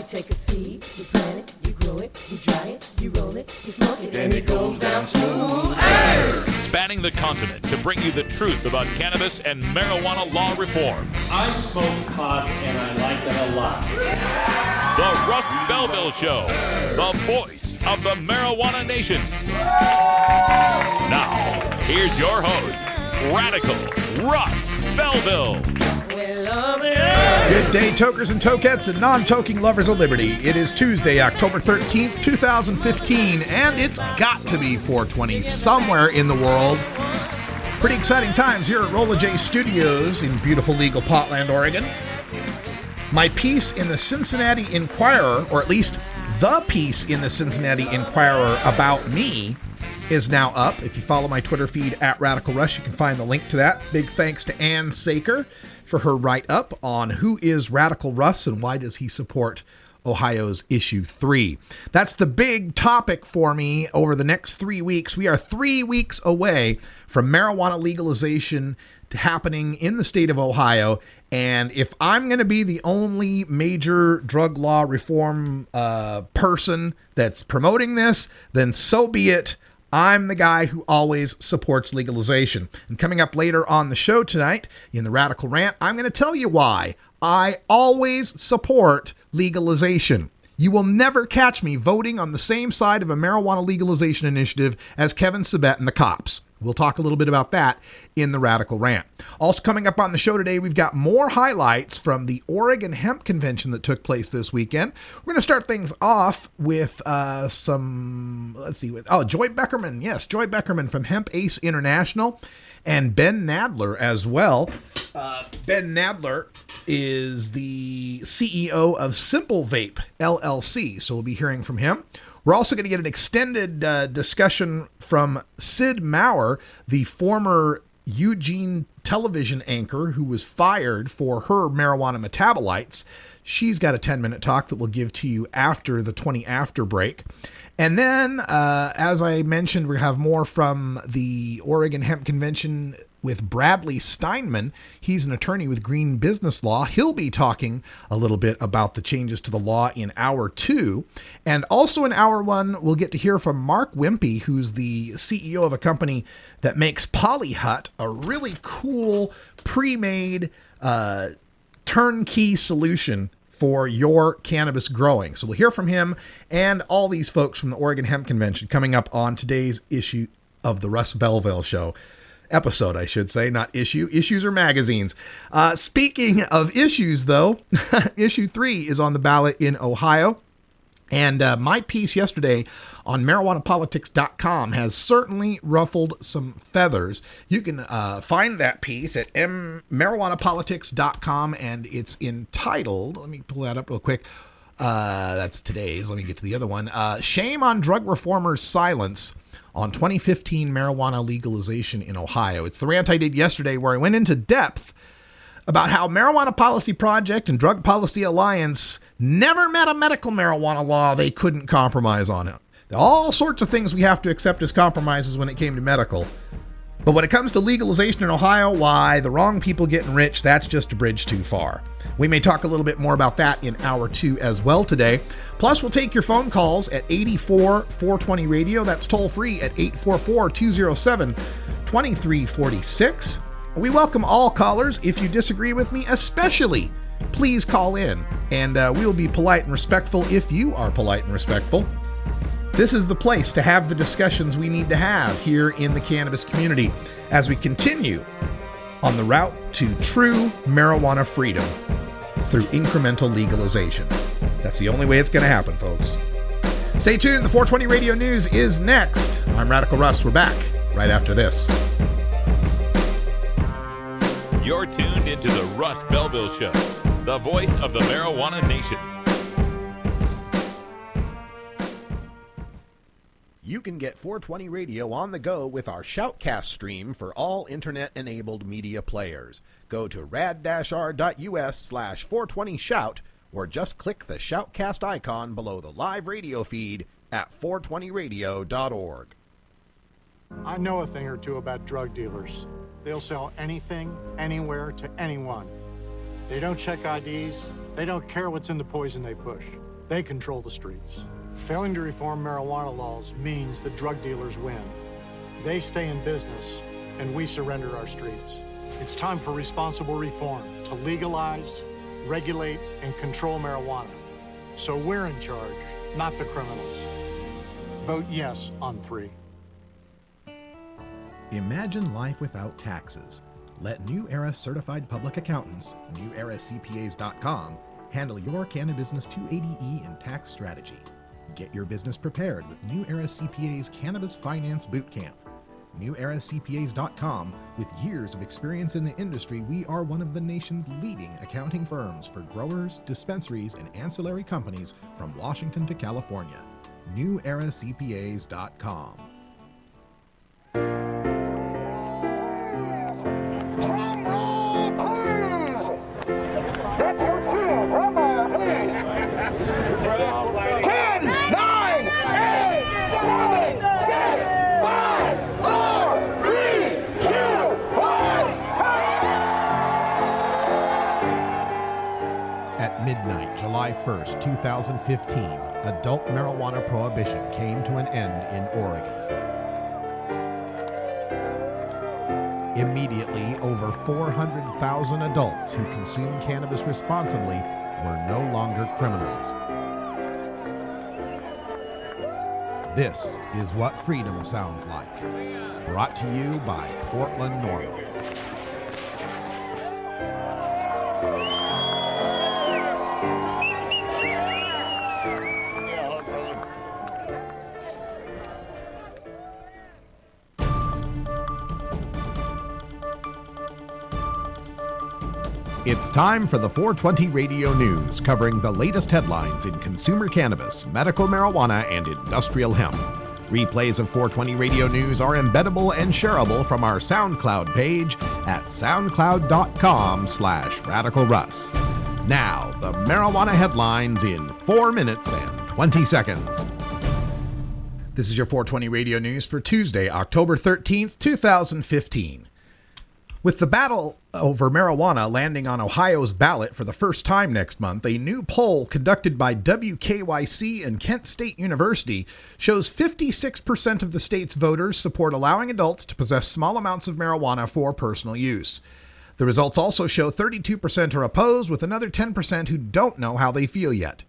take a seed, you plant it, you grow it, you dry it, you roll it, you smoke it, and it goes down smooth. Hey! Spanning the continent to bring you the truth about cannabis and marijuana law reform. I smoke pot and I like it a lot. The Russ Belville Show, the voice of the marijuana nation. Now, here's your host, Radical Russ Belville. Good day, tokers and tokettes and non-toking lovers of liberty. It is Tuesday, October 13th, 2015, and it's got to be 420 somewhere in the world. Pretty exciting times here at Rolla J Studios in beautiful legal Portland, Oregon. My piece in the Cincinnati Enquirer, or at least the piece in the Cincinnati Enquirer about me, is now up. If you follow my Twitter feed at Radical Russ, you can find the link to that. Big thanks to Ann Saker for her write-up on who is Radical Russ and why does he support Ohio's Issue 3. That's the big topic for me over the next 3 weeks. We are 3 weeks away from marijuana legalization happening in the state of Ohio. And if I'm going to be the only major drug law reform person that's promoting this, then so be it. I'm the guy who always supports legalization. And coming up later on the show tonight, in the Radical Rant, I'm going to tell you why I always support legalization. You will never catch me voting on the same side of a marijuana legalization initiative as Kevin Sabet and the cops. We'll talk a little bit about that in the Radical Rant. Also coming up on the show today, we've got more highlights from the Oregon Hemp Convention that took place this weekend. We're going to start things off with Joy Beckerman. Yes, Joy Beckerman from Hemp Ace International and Ben Nadler as well. Ben Nadler is the CEO of Simple Vape, LLC, so we'll be hearing from him. We're also going to get an extended discussion from Sid Maurer, the former Eugene television anchor who was fired for her marijuana metabolites. She's got a 10-minute talk that we'll give to you after the 20 after break. And then, as I mentioned, we have more from the Oregon Hemp Convention with Bradley Steinman. He's an attorney with Green Business Law. He'll be talking a little bit about the changes to the law in Hour 2. And also in Hour 1, we'll get to hear from Mark Wimpy, who's the CEO of a company that makes Polyhut, a really cool pre-made turnkey solution for your cannabis growing. So we'll hear from him and all these folks from the Oregon Hemp Convention coming up on today's issue of the Russ Belville Show. Episode, I should say, not issue. Issues are magazines. Speaking of issues, though, Issue 3 is on the ballot in Ohio. And my piece yesterday on marijuanapolitics.com has certainly ruffled some feathers. You can find that piece at marijuanapolitics.com, and it's entitled, let me pull that up real quick. That's today's. Let me get to the other one. Shame on Drug Reformers' Silence on 2015 marijuana legalization in Ohio. It's the rant I did yesterday where I went into depth about how Marijuana Policy Project and Drug Policy Alliance never met a medical marijuana law they couldn't compromise on it. All sorts of things we have to accept as compromises when it came to medical. But when it comes to legalization in Ohio, why, the wrong people getting rich, that's just a bridge too far. We may talk a little bit more about that in Hour 2 as well today. Plus, we'll take your phone calls at 84-420 radio. That's toll free at 844-207-2346. We welcome all callers. If you disagree with me, especially, please call in. And we will be polite and respectful if you are polite and respectful. This is the place to have the discussions we need to have here in the cannabis community as we continue on the route to true marijuana freedom through incremental legalization. That's the only way it's going to happen, folks. Stay tuned. The 420 Radio News is next. I'm Radical Russ. We're back right after this. You're tuned into the Russ Belville Show, the voice of the marijuana nation. You can get 420 Radio on the go with our Shoutcast stream for all internet-enabled media players. Go to rad-r.us/420shout or just click the Shoutcast icon below the live radio feed at 420radio.org. I know a thing or two about drug dealers. They'll sell anything, anywhere, to anyone. They don't check IDs. They don't care what's in the poison they push. They control the streets. Failing to reform marijuana laws means that drug dealers win. They stay in business, and we surrender our streets. It's time for responsible reform to legalize, regulate, and control marijuana. So we're in charge, not the criminals. Vote yes on 3. Imagine life without taxes. Let New Era Certified Public Accountants, NewEraCPAs.com, handle your Cannabusiness 280E and tax strategy. Get your business prepared with New Era CPA's Cannabis Finance Bootcamp. NewEraCPAs.com, with years of experience in the industry, we are one of the nation's leading accounting firms for growers, dispensaries, and ancillary companies from Washington to California. NewEraCPAs.com. At midnight, July 1st, 2015, adult marijuana prohibition came to an end in Oregon. Immediately, over 400,000 adults who consume cannabis responsibly were no longer criminals. This is what freedom sounds like. Brought to you by Portland Normal. It's time for the 420 Radio News, covering the latest headlines in consumer cannabis, medical marijuana, and industrial hemp. Replays of 420 Radio News are embeddable and shareable from our SoundCloud page at soundcloud.com/RadicalRuss. Now, the marijuana headlines in 4 minutes and 20 seconds. This is your 420 Radio News for Tuesday, October 13th, 2015. With the battle over marijuana landing on Ohio's ballot for the first time next month, a new poll conducted by WKYC and Kent State University shows 56% of the state's voters support allowing adults to possess small amounts of marijuana for personal use. The results also show 32% are opposed, with another 10% who don't know how they feel yet.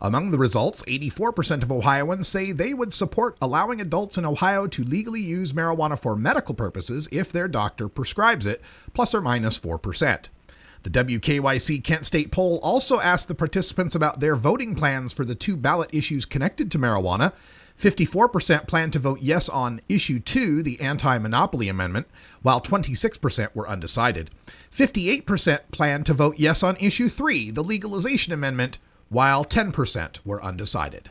Among the results, 84% of Ohioans say they would support allowing adults in Ohio to legally use marijuana for medical purposes if their doctor prescribes it, plus or minus 4%. The WKYC Kent State poll also asked the participants about their voting plans for the 2 ballot issues connected to marijuana. 54% plan to vote yes on Issue 2, the Anti-Monopoly Amendment, while 26% were undecided. 58% plan to vote yes on Issue 3, the Legalization Amendment, while 10% were undecided.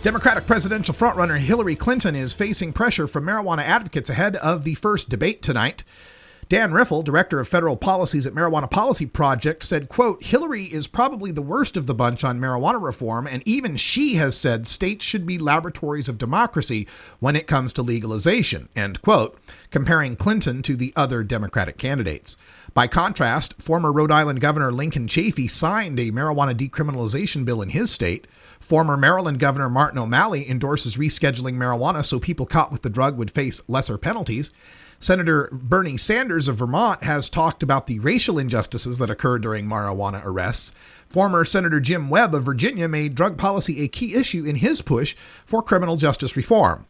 Democratic presidential frontrunner Hillary Clinton is facing pressure from marijuana advocates ahead of the first debate tonight. Dan Riffle, director of federal policies at Marijuana Policy Project, said, quote, "Hillary is probably the worst of the bunch on marijuana reform, and even she has said states should be laboratories of democracy when it comes to legalization," end quote, comparing Clinton to the other Democratic candidates. By contrast, former Rhode Island Governor Lincoln Chafee signed a marijuana decriminalization bill in his state. Former Maryland Governor Martin O'Malley endorses rescheduling marijuana so people caught with the drug would face lesser penalties. Senator Bernie Sanders of Vermont has talked about the racial injustices that occur during marijuana arrests. Former Senator Jim Webb of Virginia made drug policy a key issue in his push for criminal justice reform.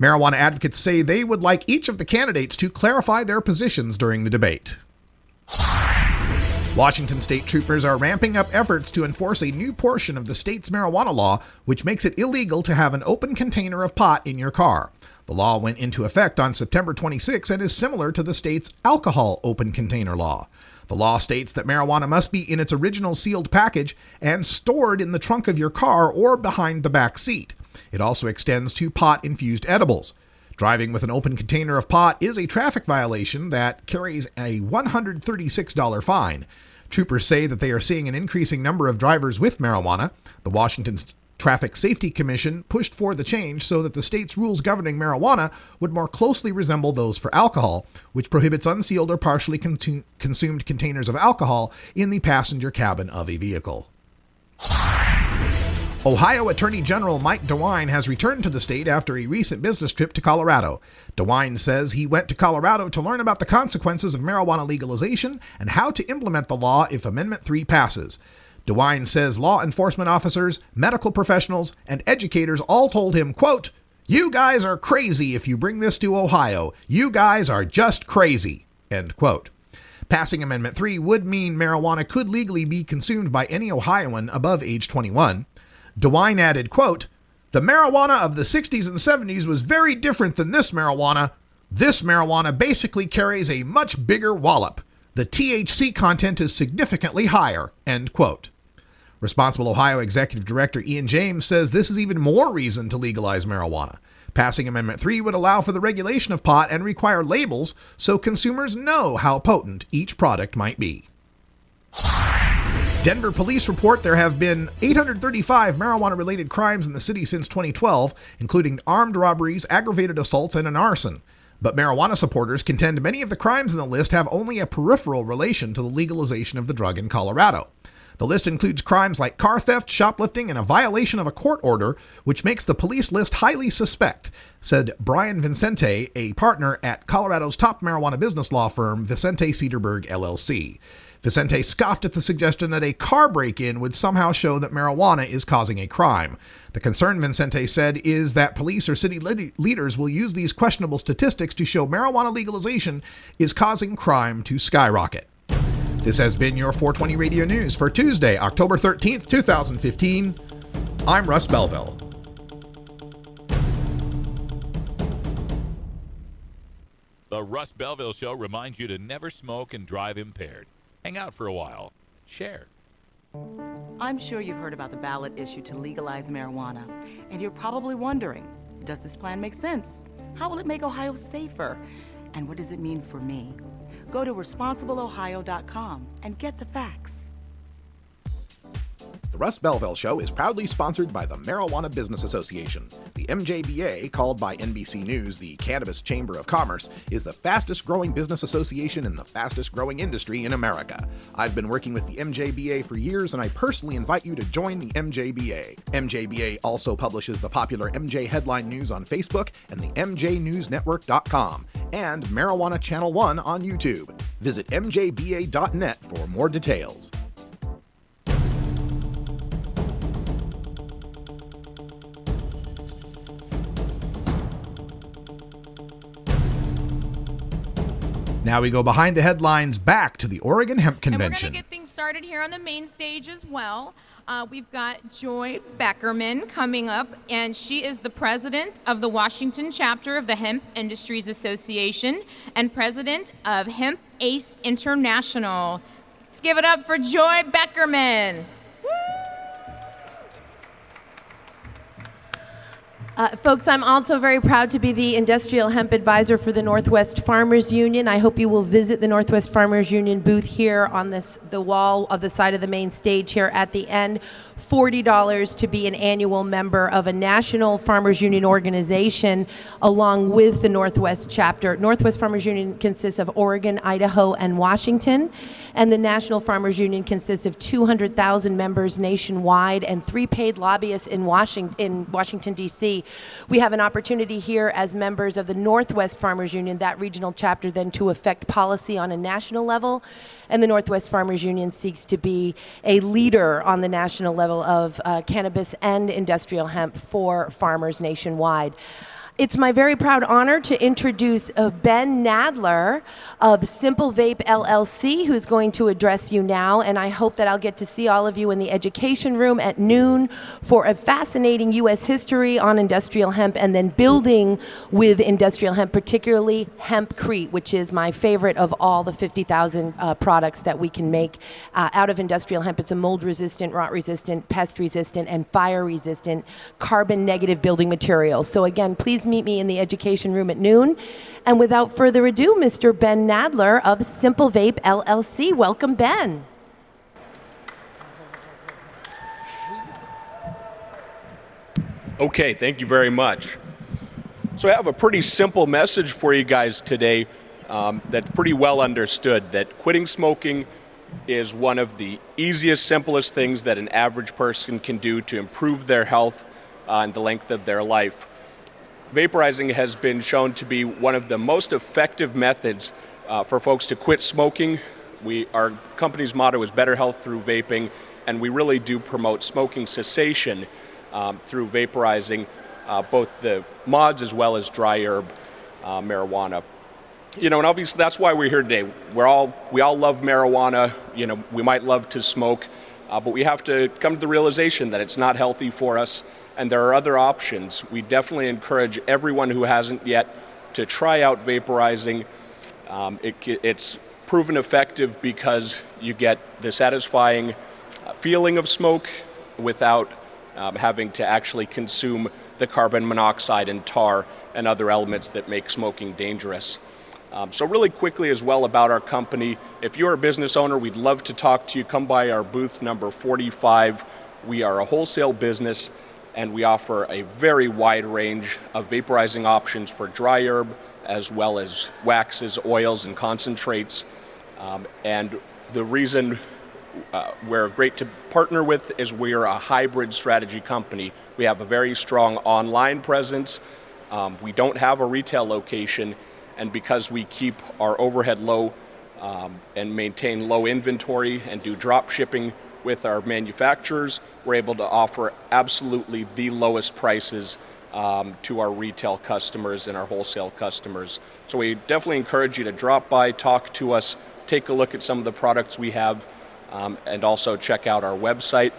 Marijuana advocates say they would like each of the candidates to clarify their positions during the debate. Washington state troopers are ramping up efforts to enforce a new portion of the state's marijuana law, which makes it illegal to have an open container of pot in your car. The law went into effect on September 26 and is similar to the state's alcohol open container law. The law states that marijuana must be in its original sealed package and stored in the trunk of your car or behind the back seat. It also extends to pot-infused edibles. Driving with an open container of pot is a traffic violation that carries a $136 fine. Troopers say that they are seeing an increasing number of drivers with marijuana. The Washington Traffic Safety Commission pushed for the change so that the state's rules governing marijuana would more closely resemble those for alcohol, which prohibits unsealed or partially consumed containers of alcohol in the passenger cabin of a vehicle. Ohio Attorney General Mike DeWine has returned to the state after a recent business trip to Colorado. DeWine says he went to Colorado to learn about the consequences of marijuana legalization and how to implement the law if Amendment 3 passes. DeWine says law enforcement officers, medical professionals, and educators all told him, quote, "You guys are crazy if you bring this to Ohio. You guys are just crazy," end quote. Passing Amendment 3 would mean marijuana could legally be consumed by any Ohioan above age 21. DeWine added, quote, "The marijuana of the 60s and 70s was very different than this marijuana. This marijuana basically carries a much bigger wallop. The THC content is significantly higher," end quote. Responsible Ohio Executive Director Ian James says this is even more reason to legalize marijuana. Passing Amendment 3 would allow for the regulation of pot and require labels so consumers know how potent each product might be. Denver police report there have been 835 marijuana-related crimes in the city since 2012, including armed robberies, aggravated assaults, and an arson. But marijuana supporters contend many of the crimes in the list have only a peripheral relation to the legalization of the drug in Colorado. The list includes crimes like car theft, shoplifting, and a violation of a court order, which makes the police list highly suspect, said Brian Vicente, a partner at Colorado's top marijuana business law firm, Vicente Cederberg, LLC. Vicente scoffed at the suggestion that a car break-in would somehow show that marijuana is causing a crime. The concern, Vicente said, is that police or city leaders will use these questionable statistics to show marijuana legalization is causing crime to skyrocket. This has been your 420 Radio News for Tuesday, October 13th, 2015. I'm Russ Belville. The Russ Belville Show reminds you to never smoke and drive impaired. Hang out for a while. Share. I'm sure you've heard about the ballot issue to legalize marijuana, and you're probably wondering, does this plan make sense? How will it make Ohio safer? And what does it mean for me? Go to responsibleohio.com and get the facts. The Russ Belville Show is proudly sponsored by the Marijuana Business Association. The MJBA, called by NBC News the Cannabis Chamber of Commerce, is the fastest growing business association in the fastest growing industry in America. I've been working with the MJBA for years, and I personally invite you to join the MJBA. MJBA also publishes the popular MJ Headline News on Facebook and the MJNewsNetwork.com and Marijuana Channel 1 on YouTube. Visit mjba.net for more details. Now we go behind the headlines back to the Oregon Hemp And we're Convention. going to get things started here on the main stage as well. We've got Joy Beckerman coming up, and she is the president of the Washington chapter of the Hemp Industries Association and president of Hemp Ace International. Let's give it up for Joy Beckerman. Folks, I'm also very proud to be the Industrial Hemp Advisor for the Northwest Farmers Union. I hope you will visit the Northwest Farmers Union booth here on the wall of the side of the main stage here at the end. $40 to be an annual member of a national farmers union organization along with the Northwest chapter. Northwest Farmers Union consists of Oregon, Idaho, and Washington, and the National Farmers Union consists of 200,000 members nationwide and 3 paid lobbyists in Washington, D.C. We have an opportunity here as members of the Northwest Farmers Union, that regional chapter, then to affect policy on a national level, and the Northwest Farmers Union seeks to be a leader on the national level of cannabis and industrial hemp for farmers nationwide. It's my very proud honor to introduce Ben Nadler of Simple Vape LLC, who's going to address you now, and I hope that I'll get to see all of you in the education room at noon for a fascinating U.S. history on industrial hemp and then building with industrial hemp, particularly hempcrete, which is my favorite of all the 50,000 products that we can make out of industrial hemp. It's a mold-resistant, rot-resistant, pest-resistant, and fire-resistant carbon-negative building material. So again, please meet me in the education room at noon. And without further ado, Mr. Ben Nadler of Simple Vape LLC. Welcome, Ben. Okay, thank you very much. So I have a pretty simple message for you guys today that's pretty well understood, that quitting smoking is one of the easiest, simplest things that an average person can do to improve their health and the length of their life. Vaporizing has been shown to be one of the most effective methods for folks to quit smoking. Our company's motto is better health through vaping, and we really do promote smoking cessation through vaporizing both the mods as well as dry herb marijuana. And obviously that's why we're here today. We all love marijuana. We might love to smoke, but we have to come to the realization that it's not healthy for us, and there are other options. We definitely encourage everyone who hasn't yet to try out vaporizing. It's proven effective because you get the satisfying feeling of smoke without having to actually consume the carbon monoxide and tar and other elements that make smoking dangerous. So really quickly as well about our company, if you're a business owner, we'd love to talk to you. Come by our booth number 45. We are a wholesale business, and we offer a very wide range of vaporizing options for dry herb, as well as waxes, oils, and concentrates. And the reason we're great to partner with is we're a hybrid strategy company. We have a very strong online presence. We don't have a retail location, and because we keep our overhead low and maintain low inventory and do drop shipping with our manufacturers, we're able to offer absolutely the lowest prices to our retail customers and our wholesale customers. So we definitely encourage you to drop by, talk to us, take a look at some of the products we have, and also check out our website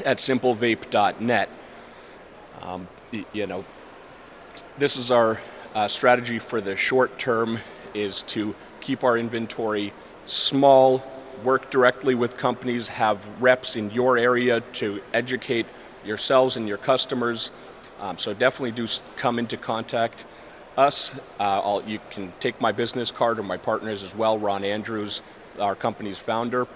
at simplevape.net. This is our strategy for the short term, is to keep our inventory small, work directly with companies, have reps in your area to educate yourselves and your customers. So definitely do come into contact us. You can take my business card or my partners as well, Ron Andrews, our company's founder,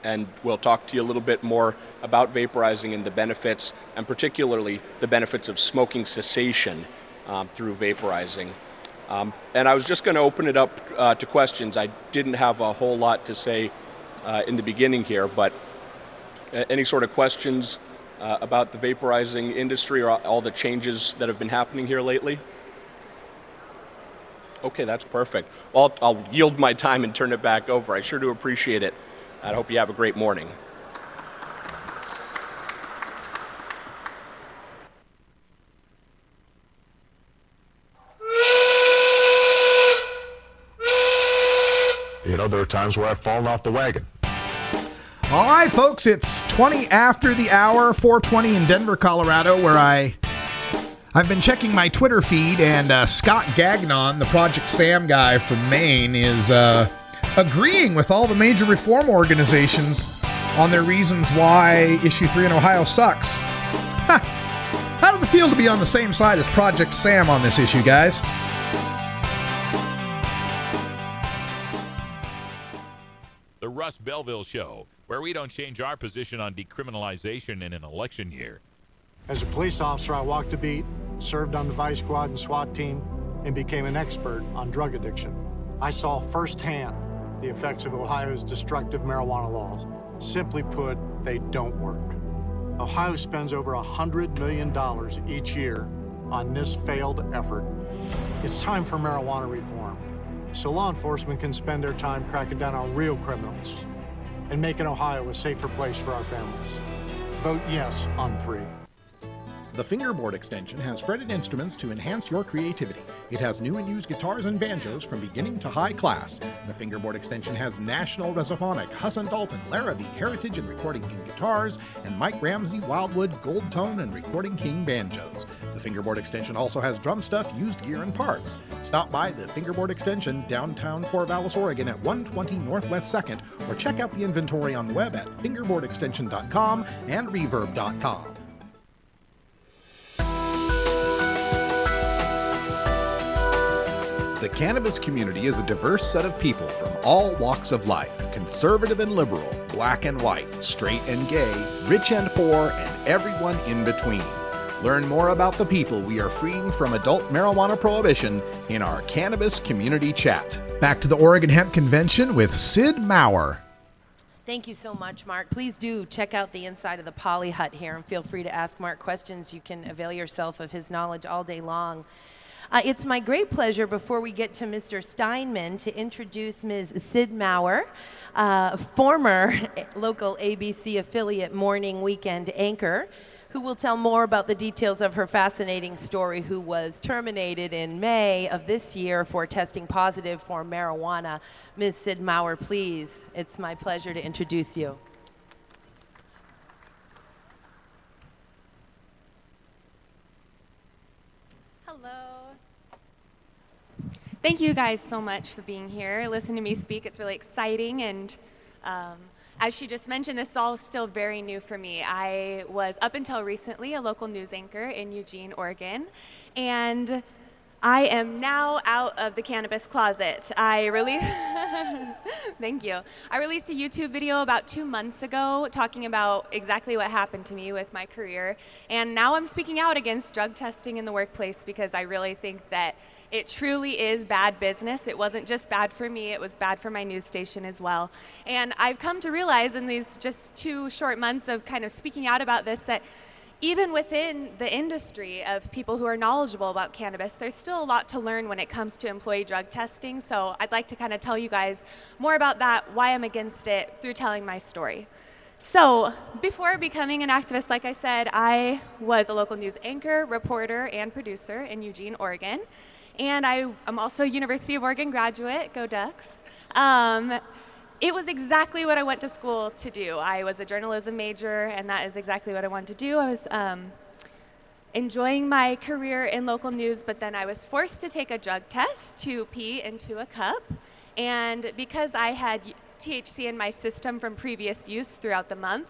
and we'll talk to you a little bit more about vaporizing and the benefits, and particularly the benefits of smoking cessation through vaporizing. And I was just going to open it up to questions. I didn't have a whole lot to say in the beginning here, but any sort of questions about the vaporizing industry or all the changes that have been happening here lately? Okay, that's perfect. Well, I'll yield my time and turn it back over. I sure do appreciate it. I hope you have a great morning. There are times where I've fallen off the wagon. All right, folks, it's 20 after the hour, 4:20 in Denver, Colorado, where I've been checking my Twitter feed, and Scott Gagnon, the Project Sam guy from Maine, is agreeing with all the major reform organizations on their reasons why Issue 3 in Ohio sucks. How does it feel to be on the same side as Project Sam on this issue, guys? The Russ Belville Show, where we don't change our position on decriminalization in an election year. As a police officer, I walked a beat, served on the vice squad and SWAT team, and became an expert on drug addiction. I saw firsthand the effects of Ohio's destructive marijuana laws. Simply put, they don't work. Ohio spends over $100 million each year on this failed effort. It's time for marijuana reform, so law enforcement can spend their time cracking down on real criminals and making Ohio a safer place for our families. Vote yes on 3. The Fingerboard extension has fretted instruments to enhance your creativity. It has new and used guitars and banjos from beginning to high class. The Fingerboard extension has National Resophonic, Husson Dalton, Larrabee, Heritage and Recording King guitars, and Mike Ramsey, Wildwood, Gold Tone, and Recording King banjos. The Fingerboard extension also has drum stuff, used gear, and parts. Stop by the Fingerboard extension, downtown Corvallis, Oregon at 120 Northwest 2nd, or check out the inventory on the web at fingerboardextension.com and reverb.com. The cannabis community is a diverse set of people from all walks of life, conservative and liberal, black and white, straight and gay, rich and poor, and everyone in between. Learn more about the people we are freeing from adult marijuana prohibition in our Cannabis Community Chat. Back to the Oregon Hemp Convention with Sid Maurer. Thank you so much, Mark. Please do check out the inside of the Poly Hut here and feel free to ask Mark questions. You can avail yourself of his knowledge all day long. It's my great pleasure, before we get to Mr. Steinman, to introduce Ms. Sid Maurer, former local ABC affiliate morning weekend anchor, who will tell more about the details of her fascinating story, who was terminated in May of this year for testing positive for marijuana. Ms. Sid Maurer, please. It's my pleasure to introduce you. Hello. Thank you guys so much for being here. Listen to me speak. It's really exciting, and as she just mentioned, this is all still very new for me. I was, up until recently, a local news anchor in Eugene, Oregon, and I am now out of the cannabis closet. Thank you. I released a YouTube video about 2 months ago talking about exactly what happened to me with my career, and now I'm speaking out against drug testing in the workplace because I really think that it truly is bad business. It wasn't just bad for me, it was bad for my news station as well. And I've come to realize in these just 2 short months of kind of speaking out about this that even within the industry of people who are knowledgeable about cannabis, there's still a lot to learn when it comes to employee drug testing. So I'd like to kind of tell you guys more about that, why I'm against it, through telling my story. So before becoming an activist, like I said, I was a local news anchor, reporter, and producer in Eugene, Oregon. And I'm also a University of Oregon graduate, go Ducks. It was exactly what I went to school to do. I was a journalism major, and that is exactly what I wanted to do. I was enjoying my career in local news, but then I was forced to take a drug test to pee into a cup. And because I had THC in my system from previous use throughout the month,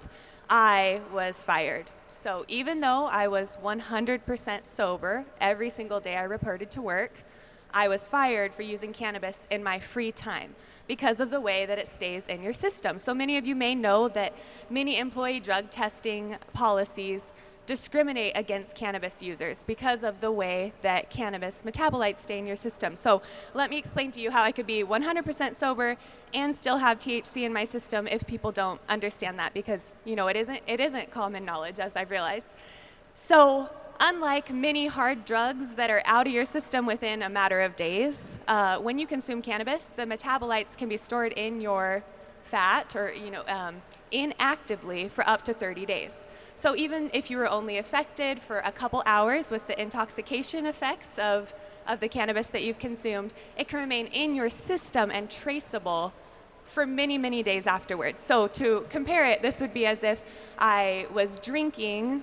I was fired. So even though I was 100% sober every single day I reported to work, I was fired for using cannabis in my free time because of the way that it stays in your system. So many of you may know that many employee drug testing policies discriminate against cannabis users because of the way that cannabis metabolites stay in your system. So let me explain to you how I could be 100% sober and still have THC in my system if people don't understand that, because you know it isn't common knowledge, as I've realized. So unlike many hard drugs that are out of your system within a matter of days, when you consume cannabis, the metabolites can be stored in your fat or inactively for up to 30 days. So even if you were only affected for a couple hours with the intoxication effects of the cannabis that you've consumed, it can remain in your system and traceable for many, many days afterwards. So to compare it, this would be as if I was drinking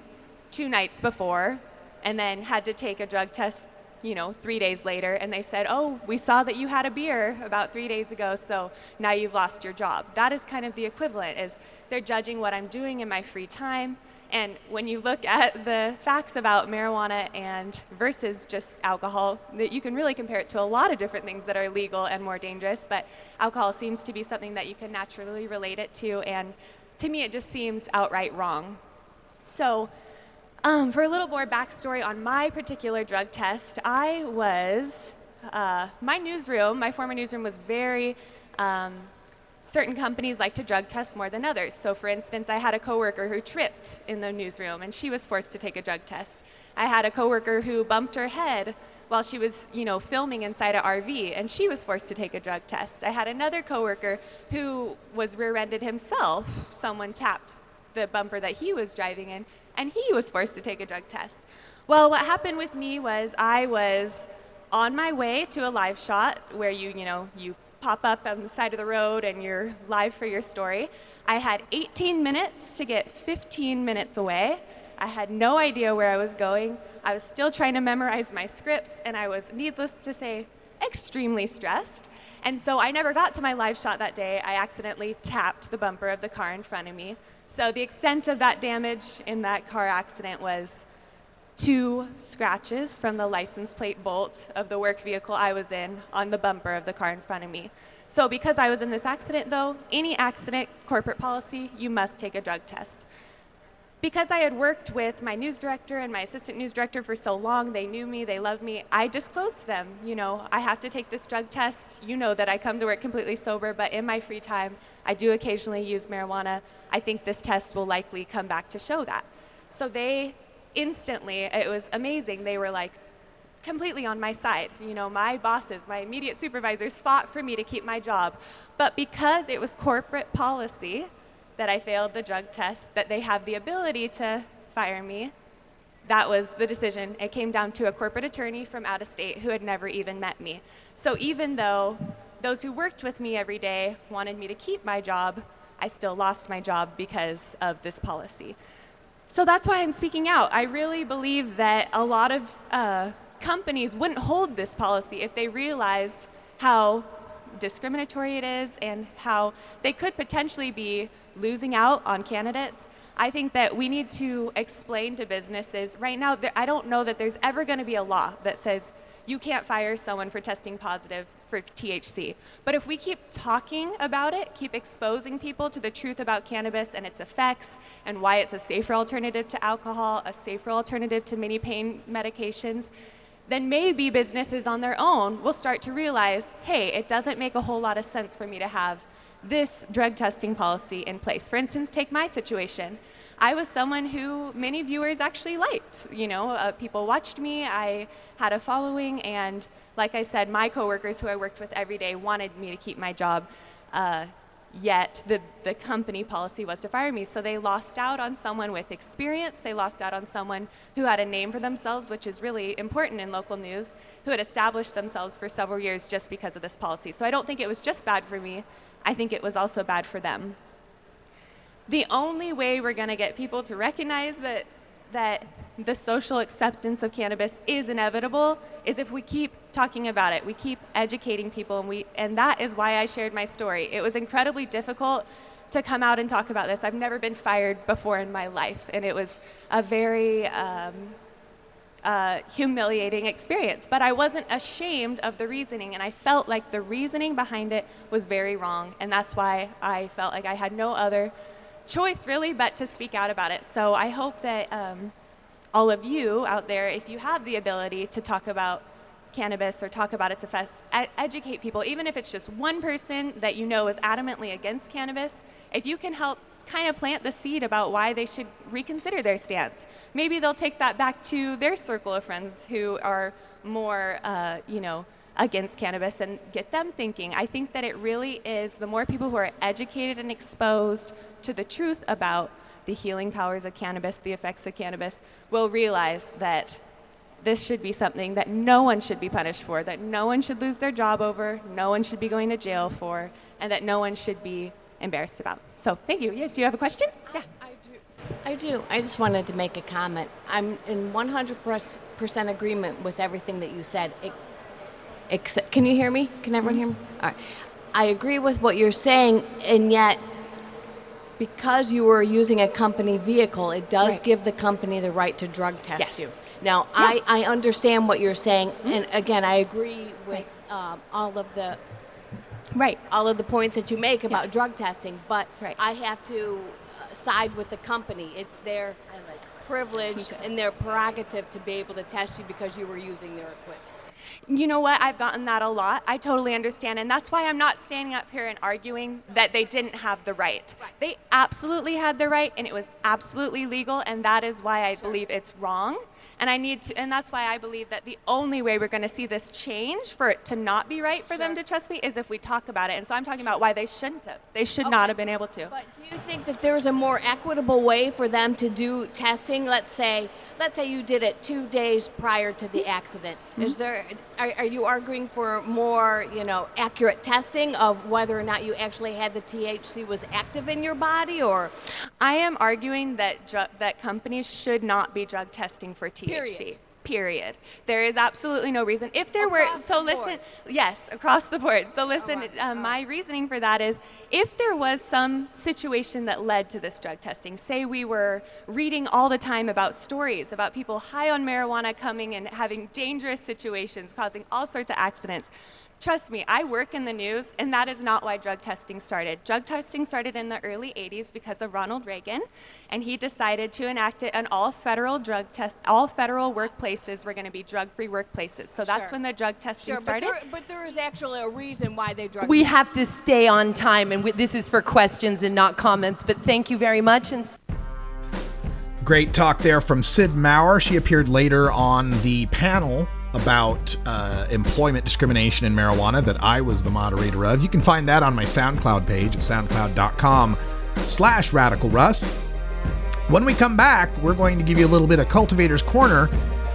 2 nights before and then had to take a drug test 3 days later, and they said, oh, we saw that you had a beer about 3 days ago, so now you've lost your job. That is kind of the equivalent, is they're judging what I'm doing in my free time. And when you look at the facts about marijuana and versus just alcohol, that you can really compare it to a lot of different things that are legal and more dangerous, but alcohol seems to be something that you can naturally relate it to, and to me it just seems outright wrong. So for a little more backstory on my particular drug test, I was, my former newsroom was very, certain companies like to drug test more than others. So for instance, I had a coworker who tripped in the newsroom and she was forced to take a drug test. I had a coworker who bumped her head while she was, filming inside an RV, and she was forced to take a drug test. I had another coworker who was rear-ended himself. Someone tapped the bumper that he was driving in, and he was forced to take a drug test. Well, what happened with me was I was on my way to a live shot where you pop up on the side of the road and you're live for your story. I had 18 minutes to get 15 minutes away. I had no idea where I was going. I was still trying to memorize my scripts, and I was, needless to say, extremely stressed. And so I never got to my live shot that day. I accidentally tapped the bumper of the car in front of me. So the extent of that damage in that car accident was 2 scratches from the license plate bolt of the work vehicle I was in on the bumper of the car in front of me. So because I was in this accident, though, any accident corporate policy, you must take a drug test. because I had worked with my news director and my assistant news director for so long, they knew me, they loved me, I disclosed to them, you know, I have to take this drug test. You know that I come to work completely sober, but in my free time, I do occasionally use marijuana. I think this test will likely come back to show that. So they instantly, it was amazing. They were like completely on my side. You know, my bosses, my immediate supervisors fought for me to keep my job. But because it was corporate policy that I failed the drug test, that they have the ability to fire me, that was the decision. It came down to a corporate attorney from out of state who had never even met me. So even though those who worked with me every day wanted me to keep my job, I still lost my job because of this policy. So that's why I'm speaking out. I really believe that a lot of companies wouldn't hold this policy if they realized how discriminatory it is and how they could potentially be losing out on candidates. I think that we need to explain to businesses, right now, I don't know that there's ever going to be a law that says you can't fire someone for testing positive for THC. But if we keep talking about it, keep exposing people to the truth about cannabis and its effects and why it's a safer alternative to alcohol, a safer alternative to many pain medications, then maybe businesses on their own will start to realize, hey, it doesn't make a whole lot of sense for me to have this drug testing policy in place. For instance, take my situation. I was someone who many viewers actually liked. You know, people watched me, I had a following, and like I said, my coworkers who I worked with every day wanted me to keep my job, yet the company policy was to fire me. So they lost out on someone with experience, they lost out on someone who had a name for themselves, which is really important in local news, who had established themselves for several years just because of this policy. So I don't think it was just bad for me, I think it was also bad for them. The only way we're going to get people to recognize that the social acceptance of cannabis is inevitable is if we keep talking about it, we keep educating people, and that is why I shared my story. It was incredibly difficult to come out and talk about this. I've never been fired before in my life, and it was a very humiliating experience, but I wasn't ashamed of the reasoning, and I felt like the reasoning behind it was very wrong, and that's why I felt like I had no other choice really but to speak out about it. So I hope that all of you out there, if you have the ability to talk about cannabis or talk about its effects, educate people, even if it's just one person that you know is adamantly against cannabis, if you can help kind of plant the seed about why they should reconsider their stance. Maybe they'll take that back to their circle of friends who are more, against cannabis and get them thinking. I think that it really is the more people who are educated and exposed to the truth about the healing powers of cannabis, the effects of cannabis, will realize that this should be something that no one should be punished for, that no one should lose their job over, no one should be going to jail for, and that no one should be embarrassed about. So thank you. Yes, do you have a question? Yeah. I do. I just wanted to make a comment. I'm in 100% agreement with everything that you said. Can you hear me? Can everyone hear me? All right. I agree with what you're saying, and yet because you were using a company vehicle, it does give the company the right to drug test you. Now, I understand what you're saying, and again, I agree with all of the points that you make about drug testing, but I have to side with the company. It's their privilege and their prerogative to be able to test you because you were using their equipment. You know what? I've gotten that a lot. I totally understand. And that's why I'm not standing up here and arguing that they didn't have the right. They absolutely had the right, and it was absolutely legal, and that is why I believe it's wrong. And that's why I believe that the only way we're going to see this change for it to not be right for them to trust me is if we talk about it. And so I'm talking about why they shouldn't have. They should not have been able to. But do you think that there's a more equitable way for them to do testing? Let's say you did it 2 days prior to the accident. Are you arguing for more, accurate testing of whether or not you actually had the THC was active in your body, or? I am arguing that companies should not be drug testing for THC. Period. There is absolutely no reason. If there were, so listen, yes, across the board. So listen, my reasoning for that is if there was some situation that led to this drug testing, say we were reading all the time about stories about people high on marijuana coming and having dangerous situations, causing all sorts of accidents, Trust me, I work in the news, and that is not why drug testing started. Drug testing started in the early 80s because of Ronald Reagan, and he decided to enact it, and all federal workplaces were going to be drug-free workplaces. So that's when the drug testing started. But there is actually a reason why they drug We test. have to stay on time, and this is for questions and not comments, but thank you very much. And Great talk there from Sid Maurer. She appeared later on the panel about employment discrimination in marijuana that I was the moderator of. You can find that on my SoundCloud page at soundcloud.com/RadicalRuss. When we come back, we're going to give you a little bit of Cultivator's Corner,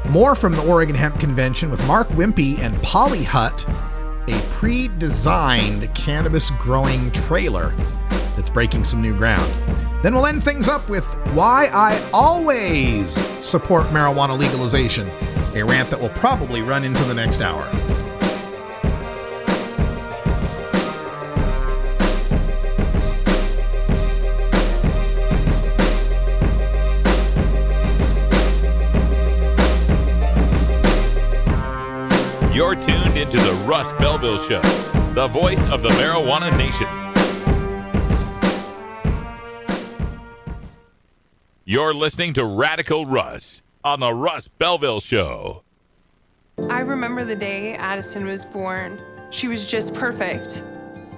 more from the Oregon Hemp Convention with Mark Wimpy and Polyhut, a pre-designed cannabis growing trailer that's breaking some new ground. Then we'll end things up with why I always support marijuana legalization, a rant that will probably run into the next hour. You're tuned into the Russ Belville Show, the voice of the marijuana nation. You're listening to Radical Russ on the Russ Belville Show. I remember the day Addison was born. She was just perfect.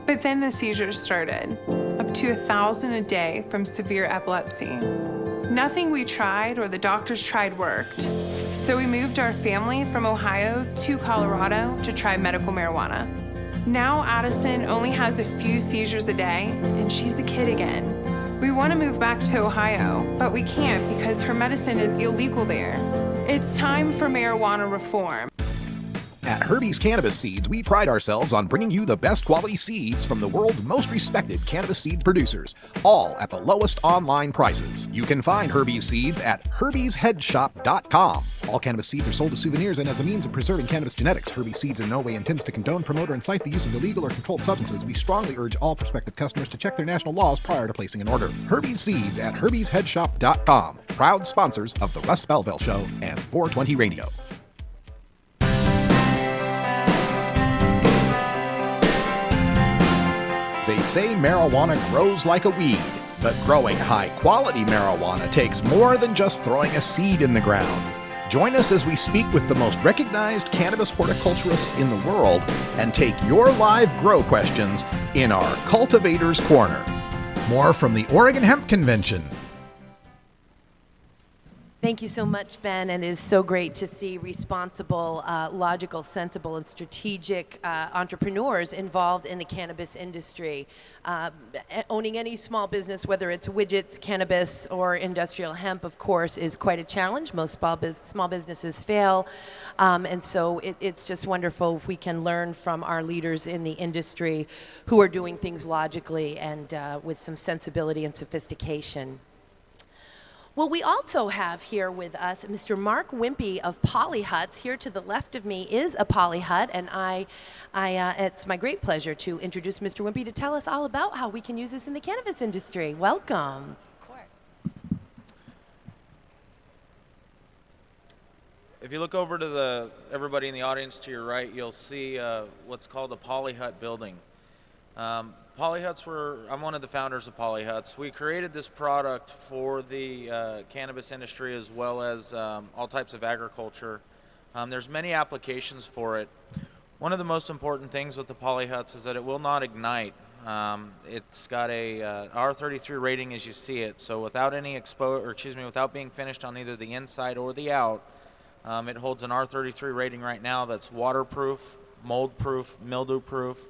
But then the seizures started, up to 1,000 a day from severe epilepsy. Nothing we tried or the doctors tried worked. So we moved our family from Ohio to Colorado to try medical marijuana. Now Addison only has a few seizures a day, and she's a kid again. We want to move back to Ohio, but we can't because her medicine is illegal there. It's time for marijuana reform. At Herbie's Cannabis Seeds, we pride ourselves on bringing you the best quality seeds from the world's most respected cannabis seed producers, all at the lowest online prices. You can find Herbie's Seeds at herbiesheadshop.com. All cannabis seeds are sold as souvenirs and as a means of preserving cannabis genetics. Herbie's Seeds in no way intends to condone, promote, or incite the use of illegal or controlled substances. We strongly urge all prospective customers to check their national laws prior to placing an order. Herbie's Seeds at herbiesheadshop.com. Proud sponsors of the Russ Belville Show and 420 Radio. They say marijuana grows like a weed, but growing high-quality marijuana takes more than just throwing a seed in the ground. Join us as we speak with the most recognized cannabis horticulturists in the world and take your live grow questions in our Cultivator's Corner. More from the Oregon Hemp Convention. thank you so much, Ben, and it is so great to see responsible, logical, sensible, and strategic entrepreneurs involved in the cannabis industry. Owning any small business, whether it's widgets, cannabis, or industrial hemp, of course, is quite a challenge. Most small businesses fail, and so it's just wonderful if we can learn from our leaders in the industry who are doing things logically and with some sensibility and sophistication. Well, we also have here with us Mr. Mark Wimpy of Polyhuts. Here to the left of me is a Polyhut, and it's my great pleasure to introduce Mr. Wimpy to tell us all about how we can use this in the cannabis industry. Welcome. Of course. If you look over to everybody in the audience to your right, you'll see what's called a Polyhut building. Polyhuts I'm one of the founders of Polyhuts. We created this product for the cannabis industry as well as all types of agriculture. There's many applications for it. One of the most important things with the Polyhuts is that it will not ignite. It's got a R33 rating as you see it, so without any without being finished on either the inside or the out, it holds an R33 rating right now that's waterproof, mold-proof, mildew-proof.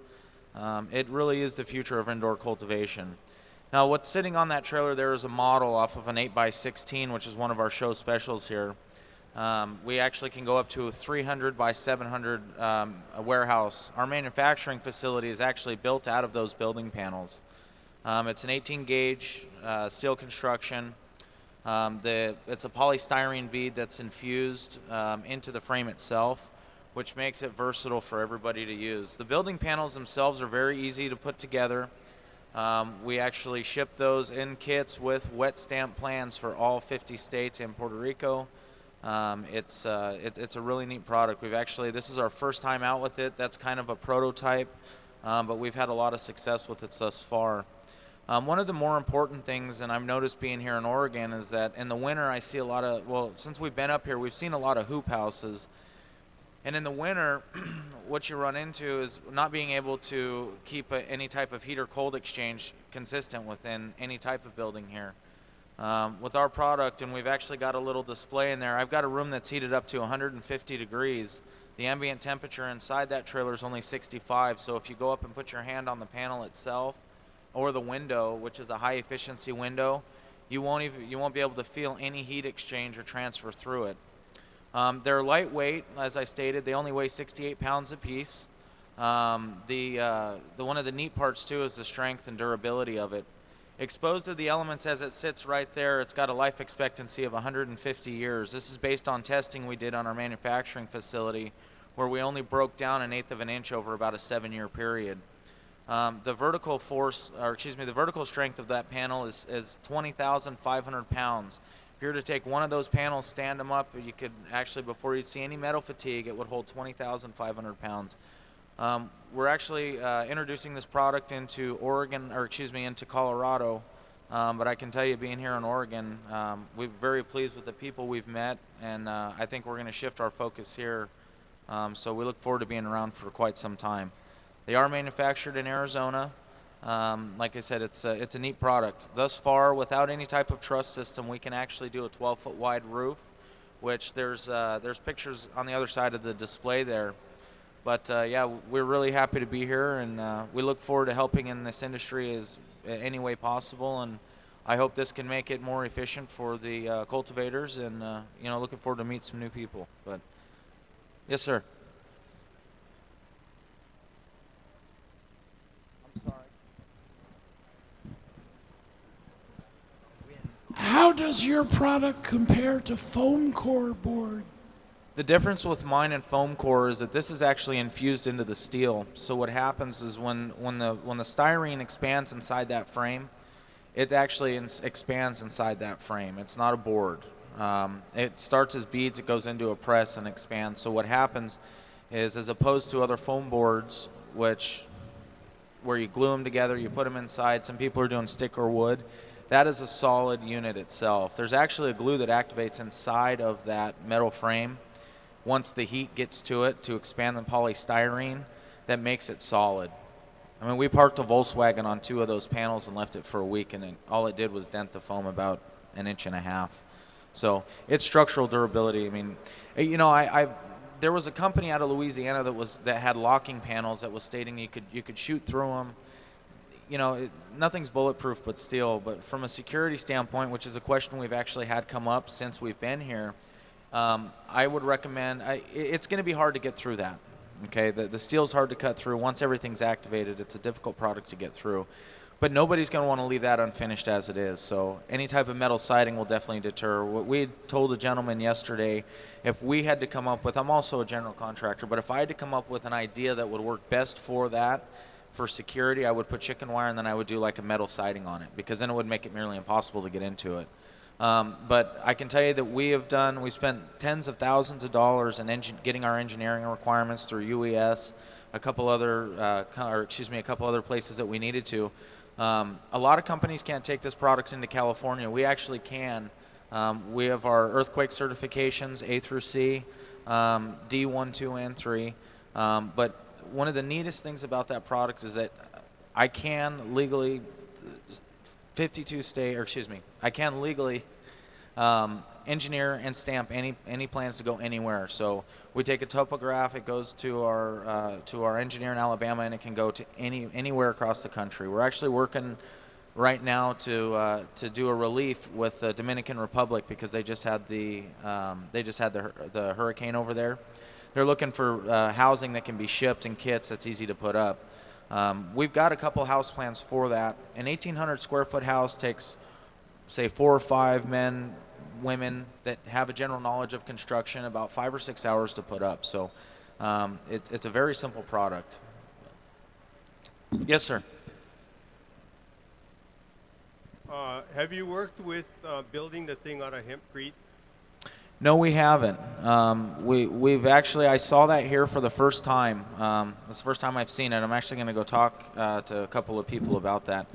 It really is the future of indoor cultivation. Now, what's sitting on that trailer there is a model off of an 8x16, which is one of our show specials here. We actually can go up to a 300 by 700 warehouse. Our manufacturing facility is actually built out of those building panels. It's an 18-gauge steel construction. It's a polystyrene bead that's infused into the frame itself, which makes it versatile for everybody to use. The building panels themselves are very easy to put together. We actually ship those in kits with wet stamp plans for all 50 states and Puerto Rico. It's a really neat product. This is our first time out with it. That's kind of a prototype, but we've had a lot of success with it thus far. One of the more important things, and I've noticed being here in Oregon, is that in the winter I see a lot of, well, since we've been up here, we've seen a lot of hoop houses. And in the winter, what you run into is not being able to keep any type of heat or cold exchange consistent within any type of building here. With our product, and we've actually got a little display in there, I've got a room that's heated up to 150 degrees. The ambient temperature inside that trailer is only 65, so if you go up and put your hand on the panel itself, or the window, which is a high efficiency window, you won't be able to feel any heat exchange or transfer through it. They're lightweight, as I stated. They only weigh 68 pounds apiece. One of the neat parts too is the strength and durability of it. Exposed to the elements as it sits right there, it's got a life expectancy of 150 years. This is based on testing we did on our manufacturing facility, where we only broke down 1/8 of an inch over about a 7-year period. The vertical strength of that panel is 20,500 pounds. If you were to take one of those panels, stand them up, you could actually, before you'd see any metal fatigue, it would hold 20,500 pounds. We're actually introducing this product into into Colorado, but I can tell you, being here in Oregon, we're very pleased with the people we've met, and I think we're going to shift our focus here. So we look forward to being around for quite some time. They are manufactured in Arizona. Like I said, it's a neat product. Thus far, without any type of truss system, we can actually do a 12-foot wide roof, which there's pictures on the other side of the display there. But yeah, we're really happy to be here, and we look forward to helping in this industry any way possible. And I hope this can make it more efficient for the cultivators, and looking forward to meet some new people. But yes, sir. How does your product compare to foam core board? The difference with mine and foam core is that this is actually infused into the steel. So what happens is when the styrene expands inside that frame, it actually expands inside that frame. It's not a board. It starts as beads, it goes into a press and expands. So what happens is, as opposed to other foam boards, where you glue them together, you put them inside, some people are doing stick or wood, that is a solid unit itself. There's actually a glue that activates inside of that metal frame once the heat gets to it to expand the polystyrene that makes it solid. I mean, we parked a Volkswagen on 2 of those panels and left it for a week, and all it did was dent the foam about 1.5 inches. So it's structural durability. I mean, there was a company out of Louisiana that had locking panels that was stating you could shoot through them. Nothing's bulletproof but steel, but from a security standpoint, which is a question we've actually had come up since we've been here, I would recommend, it's going to be hard to get through that. Okay, the steel's hard to cut through. Once everything's activated, it's a difficult product to get through. But nobody's going to want to leave that unfinished as it is. So any type of metal siding will definitely deter. What we told a gentleman yesterday, if we had to come up with, I'm also a general contractor, but if I had to come up with an idea that would work best for that, for security, I would put chicken wire, and then I would do like a metal siding on it, because then it would make it nearly impossible to get into it. But I can tell you that we spent tens of thousands of dollars in getting our engineering requirements through UES, a couple other places that we needed to. A lot of companies can't take this product into California. We actually can. We have our earthquake certifications, A through C, D, 1, 2, and 3. But one of the neatest things about that product is that I can legally engineer and stamp any plans to go anywhere. So we take a topograph, it goes to our engineer in Alabama, and it can go to anywhere across the country. We're actually working right now to do a relief with the Dominican Republic, because they just had the hurricane over there. They're looking for housing that can be shipped in kits that's easy to put up. We've got a couple house plans for that. An 1,800 square foot house takes, say, 4 or 5 men, women that have a general knowledge of construction, about 5 or 6 hours to put up. So it's a very simple product. Yes, sir. Have you worked with building the thing out of hempcrete? No, we haven't. We've actually, I saw that here for the first time. It's the first time I've seen it. I'm actually going to go talk to a couple of people about that.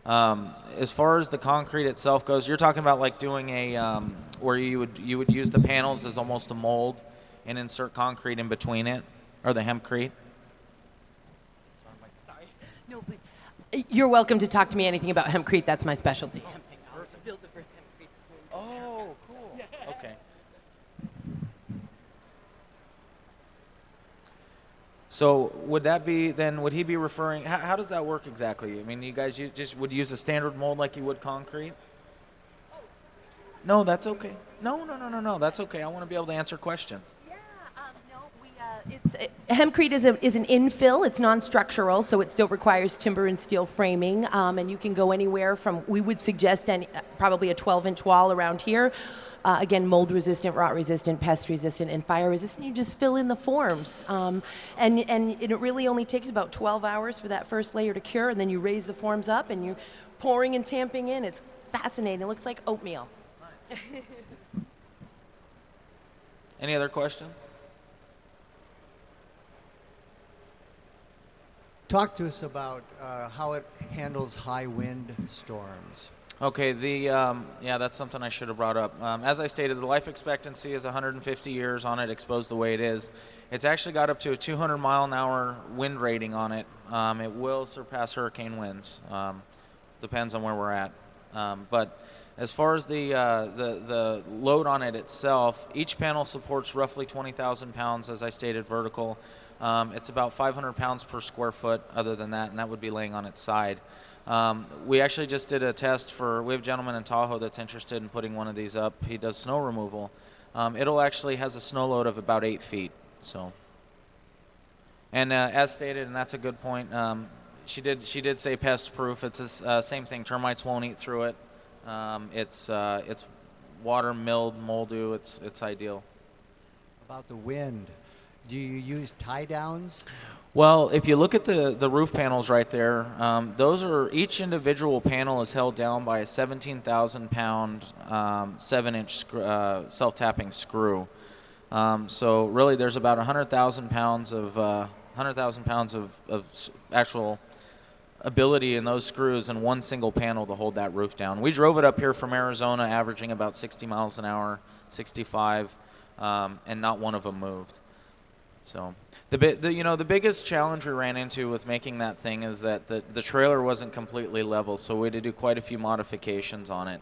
As far as the concrete itself goes, you're talking about like doing a where you would use the panels as almost a mold and insert concrete in between it, or the hempcrete. No, please. You're welcome to talk to me anything about hempcrete. That's my specialty. Build the first hempcrete. Oh, cool. Okay. So would that be then? Would he be referring? How does that work exactly? I mean, you guys just would use a standard mold like you would concrete? No, that's okay. No. That's okay. I want to be able to answer questions. Hempcrete is an infill. It's non-structural, so it still requires timber and steel framing. And you can go anywhere from, we would suggest probably a 12-inch wall around here. Again, mold resistant, rot resistant, pest resistant, and fire resistant. You just fill in the forms. And it really only takes about 12 hours for that first layer to cure, and then you raise the forms up and you're pouring and tamping in. It's fascinating. It looks like oatmeal. Any other questions? Talk to us about how it handles high wind storms. Okay, yeah, that's something I should have brought up. As I stated, the life expectancy is 150 years on it, exposed the way it is. It's actually got up to a 200-mile-an-hour wind rating on it. It will surpass hurricane winds. Depends on where we're at. But as far as the load on it itself, each panel supports roughly 20,000 pounds, as I stated, vertical. It's about 500 pounds per square foot other than that, and that would be laying on its side. We actually just did a test we have a gentleman in Tahoe that's interested in putting one of these up. He does snow removal. It'll actually has a snow load of about 8 feet. So, and as stated, and that's a good point, she did say pest proof. It's the same thing. Termites won't eat through it. It's water, mild, moldu. It's ideal. About the wind. Do you use tie downs? Well, if you look at the roof panels right there, each individual panel is held down by a 17,000-pound 7-inch self-tapping screw. So really, there's about 100,000 pounds of actual ability in those screws in one single panel to hold that roof down. We drove it up here from Arizona, averaging about 60 miles an hour, 65, and not one of them moved. So the biggest challenge we ran into with making that thing is that the trailer wasn't completely level, so we had to do quite a few modifications on it.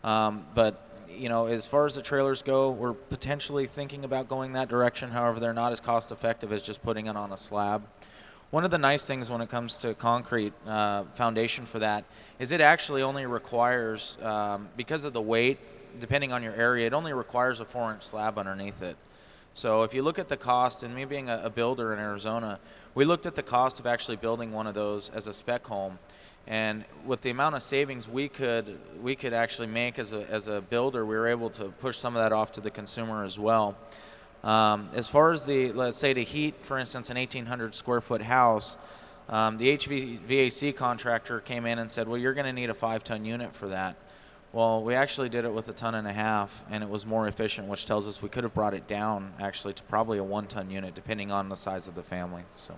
But as far as the trailers go, we're potentially thinking about going that direction. However, they're not as cost effective as just putting it on a slab. One of the nice things when it comes to concrete foundation for that is it actually only requires, because of the weight, depending on your area, it only requires a 4-inch slab underneath it. So if you look at the cost, and me being a builder in Arizona, we looked at the cost of actually building one of those as a spec home, and with the amount of savings we could actually make as a builder, we were able to push some of that off to the consumer as well. As far as let's say the heat, for instance, an 1,800 square foot house, the HVAC contractor came in and said, well, you're going to need a 5-ton unit for that. Well, we actually did it with 1.5 tons, and it was more efficient, which tells us we could have brought it down actually to probably a 1-ton unit, depending on the size of the family. So,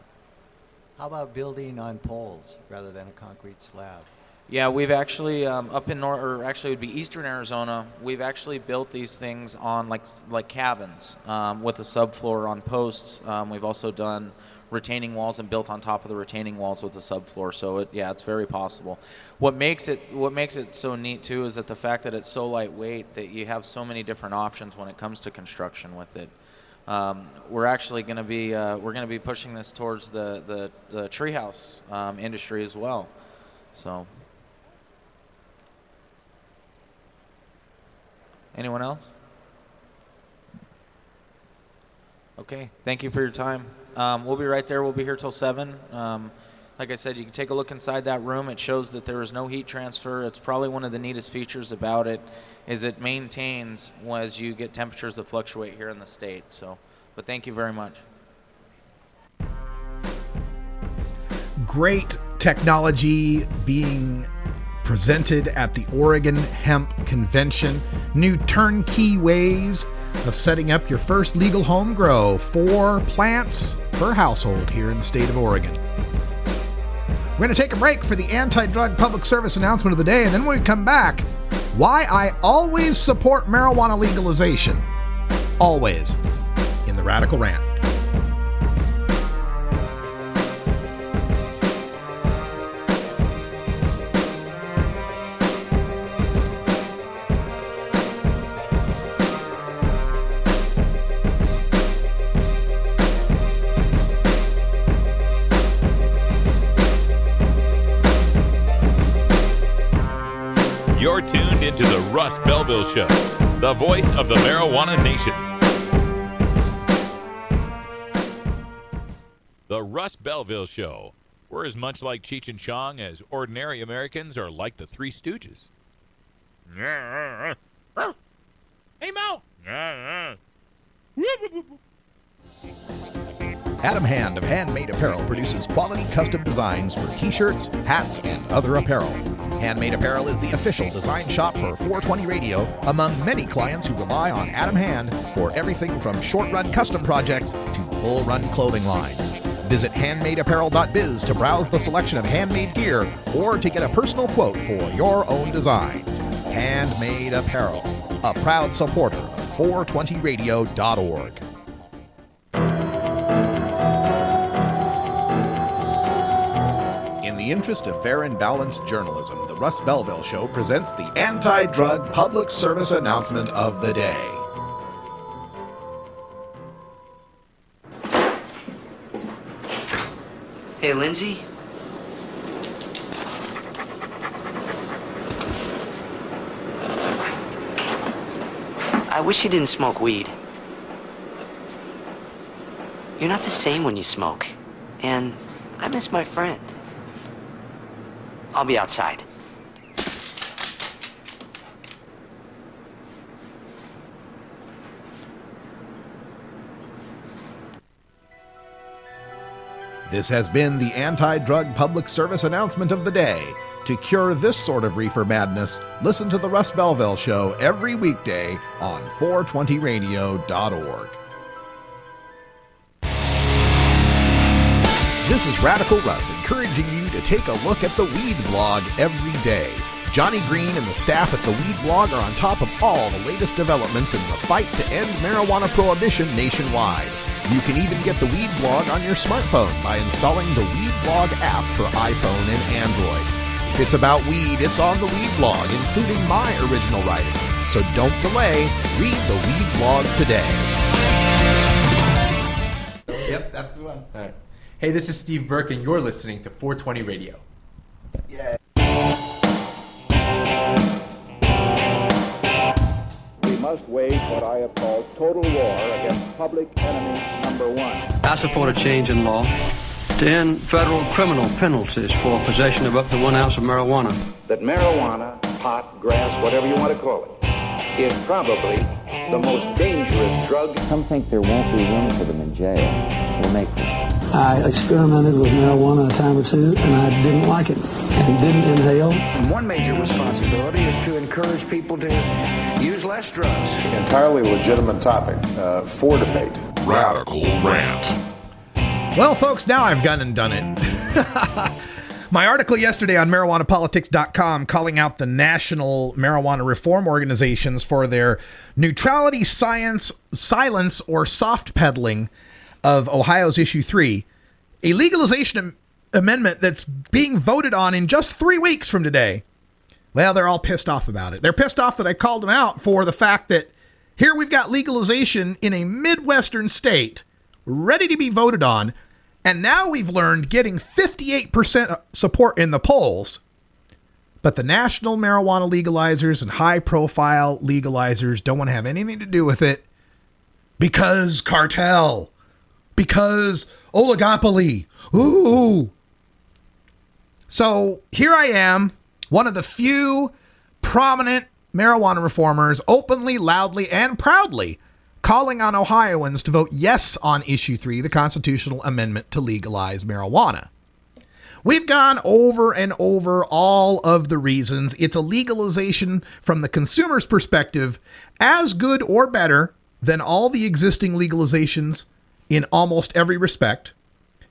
how about building on poles rather than a concrete slab? Yeah, we've actually up in actually it would be eastern Arizona. We've actually built these things on like cabins with a subfloor on posts. We've also done retaining walls and built on top of the retaining walls with the subfloor. So it's very possible. What makes it so neat too is that the fact that it's so lightweight that you have so many different options when it comes to construction with it. We're actually going to be pushing this towards the treehouse industry as well. So, anyone else? Okay, thank you for your time. We'll be right there. We'll be here till 7. Like I said, you can take a look inside that room. It shows that there is no heat transfer. It's probably one of the neatest features about it is it maintains as you get temperatures that fluctuate here in the state. So, but thank you very much. Great technology being presented at the Oregon Hemp Convention. New turnkey ways of setting up your first legal home grow, 4 plants per household here in the state of Oregon. We're going to take a break for the anti-drug public service announcement of the day, and then when we come back, why I always support marijuana legalization. Always. In the Radical Rant. You're tuned into the Russ Belville Show, the voice of the marijuana nation. The Russ Belville Show. We're as much like Cheech and Chong as ordinary Americans are like the Three Stooges. Hey, Mo! Adam Hand of Handmade Apparel produces quality custom designs for t-shirts, hats, and other apparel. Handmade Apparel is the official design shop for 420 Radio, among many clients who rely on Adam Hand for everything from short-run custom projects to full-run clothing lines. Visit handmadeapparel.biz to browse the selection of handmade gear or to get a personal quote for your own designs. Handmade Apparel, a proud supporter of 420radio.org. In the interest of fair and balanced journalism, the Russ Belville Show presents the anti-drug public service announcement of the day. Hey, Lindsay. I wish you didn't smoke weed. You're not the same when you smoke. And I miss my friend. I'll be outside. This has been the anti-drug public service announcement of the day. To cure this sort of reefer madness, listen to the Russ Belville Show every weekday on 420radio.org. This is Radical Russ encouraging you to take a look at the Weed Blog every day. Johnny Green and the staff at the Weed Blog are on top of all the latest developments in the fight to end marijuana prohibition nationwide. You can even get the Weed Blog on your smartphone by installing the Weed Blog app for iPhone and Android. If it's about weed, it's on the Weed Blog, including my original writing. So don't delay. Read the Weed Blog today. Yep, that's the one. All right. Hey, this is Steve Burke, and you're listening to 420 Radio. Yeah. We must wage what I have called total war against public enemy number one. I support a change in law to end federal criminal penalties for possession of up to 1 ounce of marijuana. That marijuana, pot, grass, whatever you want to call it, is probably the most dangerous drug. Some think there won't be room for them in jail. We'll make them. I experimented with marijuana a time or two, and I didn't like it and didn't inhale. And one major responsibility is to encourage people to use less drugs. Entirely legitimate topic for debate. Radical Rant. Well, folks, now I've gone and done it. My article yesterday on marijuanapolitics.com calling out the national marijuana reform organizations for their neutrality, science, silence, or soft peddling of Ohio's Issue 3, a legalization amendment that's being voted on in just 3 weeks from today. Well, they're all pissed off about it. They're pissed off that I called them out for the fact that here we've got legalization in a Midwestern state ready to be voted on, and now we've learned getting 58% support in the polls. But the national marijuana legalizers and high-profile legalizers don't want to have anything to do with it because cartel. Because oligopoly. Ooh. So here I am, one of the few prominent marijuana reformers, openly, loudly, and proudly calling on Ohioans to vote yes on Issue 3, the constitutional amendment to legalize marijuana. We've gone over and over all of the reasons it's a legalization from the consumer's perspective as good or better than all the existing legalizations in almost every respect.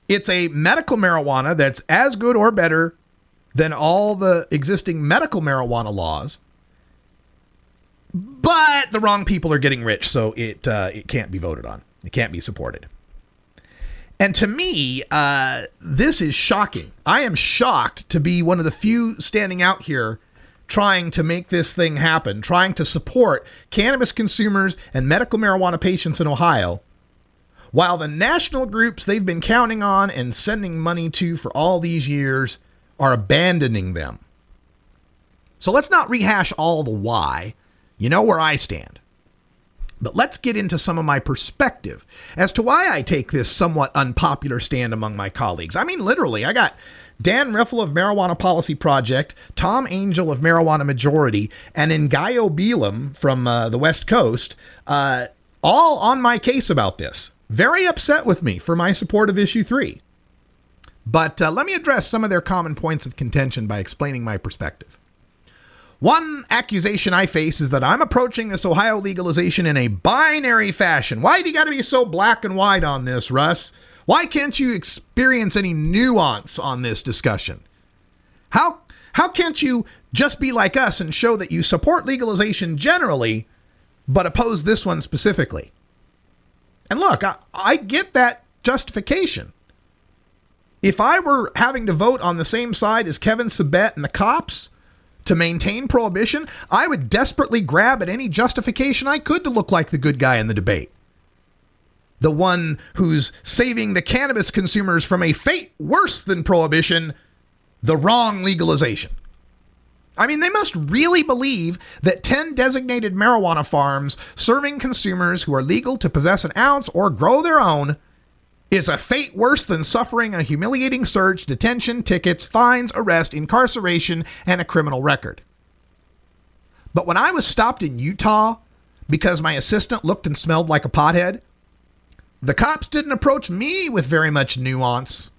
It's a medical marijuana that's as good or better than all the existing medical marijuana laws. But the wrong people are getting rich, so it can't be voted on. It can't be supported. And to me, this is shocking. I am shocked to be one of the few standing out here trying to make this thing happen, trying to support cannabis consumers and medical marijuana patients in Ohio, while the national groups they've been counting on and sending money to for all these years are abandoning them. So let's not rehash all the why. You know where I stand. But let's get into some of my perspective as to why I take this somewhat unpopular stand among my colleagues. I mean, literally, I got Dan Riffle of Marijuana Policy Project, Tom Angel of Marijuana Majority, and Ngaio Belam from the West Coast, all on my case about this. Very upset with me for my support of Issue 3. But let me address some of their common points of contention by explaining my perspective. One accusation I face is that I'm approaching this Ohio legalization in a binary fashion. Why do you got to be so black and white on this, Russ? Why can't you experience any nuance on this discussion? How can't you just be like us and show that you support legalization generally, but oppose this one specifically? And look, I get that justification. If I were having to vote on the same side as Kevin Sabet and the cops to maintain prohibition, I would desperately grab at any justification I could to look like the good guy in the debate. The one who's saving the cannabis consumers from a fate worse than prohibition, the wrong legalization. I mean, they must really believe that 10 designated marijuana farms serving consumers who are legal to possess an ounce or grow their own is a fate worse than suffering a humiliating search, detention, tickets, fines, arrest, incarceration, and a criminal record. But when I was stopped in Utah because my assistant looked and smelled like a pothead, the cops didn't approach me with very much nuance.